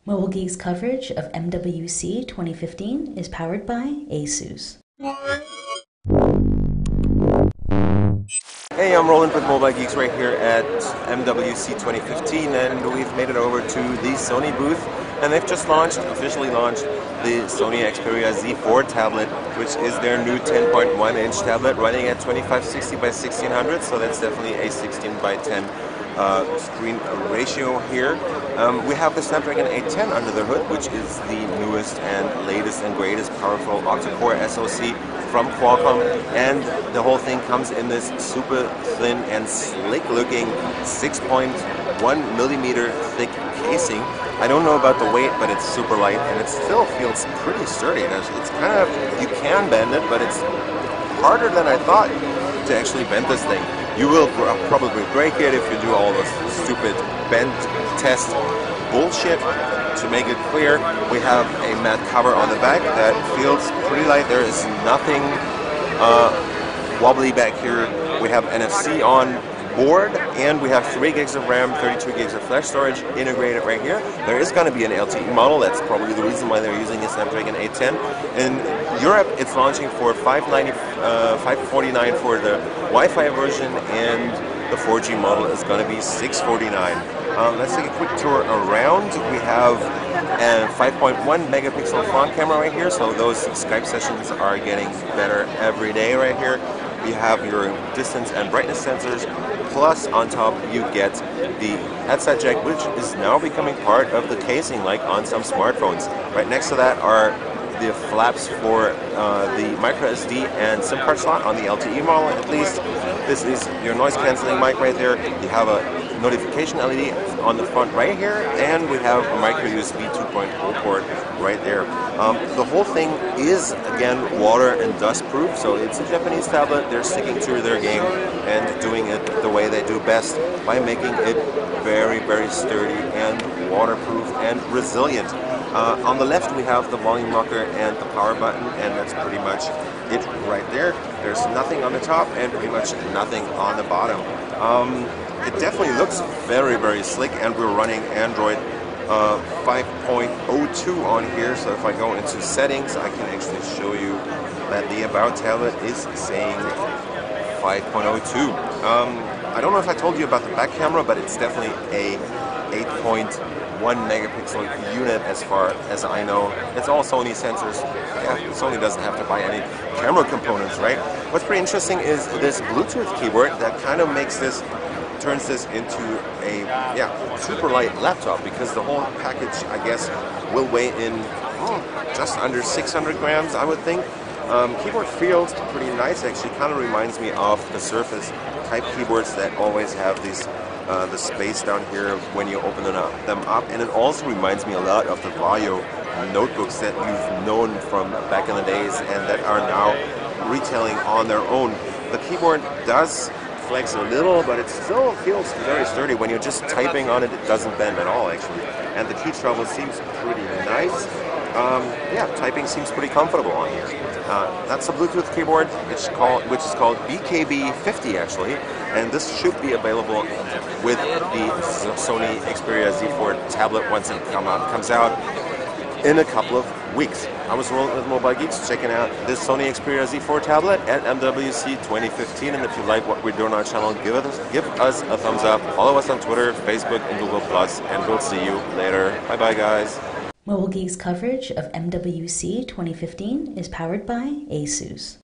Mobile Geeks coverage of MWC 2015 is powered by ASUS. Hey, I'm Roland with Mobile Geeks right here at MWC 2015, and we've made it over to the Sony booth, and they've just officially launched the Sony Xperia Z4 tablet, which is their new 10.1-inch tablet running at 2560 by 1600, so that's definitely a 16 by 10 screen ratio here. We have the Snapdragon 810 under the hood, which is the newest and latest and greatest powerful octa-core SoC from Qualcomm, and the whole thing comes in this super thin and slick looking 6.1 millimeter thick casing. I don't know about the weight, but it's super light and it still feels pretty sturdy. It's kind of, you can bend it, but it's harder than I thought to actually bend this thing. You will probably break it if you do all this stupid bend test bullshit. To make it clear, we have a matte cover on the back that feels pretty light. There is nothing wobbly back here. We have NFC on board, and we have 3 gigs of RAM, 32 gigs of flash storage integrated right here. There is going to be an LTE model. That's probably the reason why they're using a Snapdragon 810. In Europe, it's launching for $549 for the Wi-Fi version, and the 4G model is going to be $649. Let's take a quick tour around. We have a 5.1 megapixel front camera right here, so those Skype sessions are getting better every day right here. You have your distance and brightness sensors, plus on top you get the headset jack, which is now becoming part of the casing like on some smartphones. Right next to that are the flaps for the micro SD and SIM card slot on the LTE model at least. This is your noise cancelling mic right there. You have a notification LED on the front right here, and we have a micro USB 2.0 port right there. The whole thing is, again, water and dust proof, so it's a Japanese tablet. They're sticking to their game and doing it the way they do best by making it very, very sturdy and waterproof and resilient. On the left we have the volume rocker and the power button, and that's pretty much it right there. There's nothing on the top and pretty much nothing on the bottom. It definitely looks very, very slick, and we're running Android 5.02 on here, so if I go into settings, I can actually show you that the About tablet is saying 5.02. I don't know if I told you about the back camera, but it's definitely a 8.1 megapixel unit as far as I know. It's all Sony sensors. Yeah, Sony doesn't have to buy any camera components, right? What's pretty interesting is this Bluetooth keyboard that kind of turns this into a super light laptop, because the whole package, I guess, will weigh in just under 600 grams, I would think. Keyboard feels pretty nice, actually. Kind of reminds me of the Surface type keyboards that always have these the space down here when you open them up, and it also reminds me a lot of the Vario notebooks that you've known from back in the days and that are now retailing on their own. The keyboard does flex a little, but it still feels very sturdy. When you're just typing on it, it doesn't bend at all, actually. And the key travel seems pretty nice. Typing seems pretty comfortable on here. That's a Bluetooth keyboard, which is called BKB50 actually, and this should be available with the Sony Xperia Z4 tablet once it comes out in a couple of weeks. I was Roland with Mobile Geeks, checking out this Sony Xperia Z4 tablet at MWC 2015, and if you like what we're doing on our channel, give us a thumbs up, follow us on Twitter, Facebook, and Google+, and we'll see you later. Bye-bye, guys. Mobile Geeks coverage of MWC 2015 is powered by ASUS.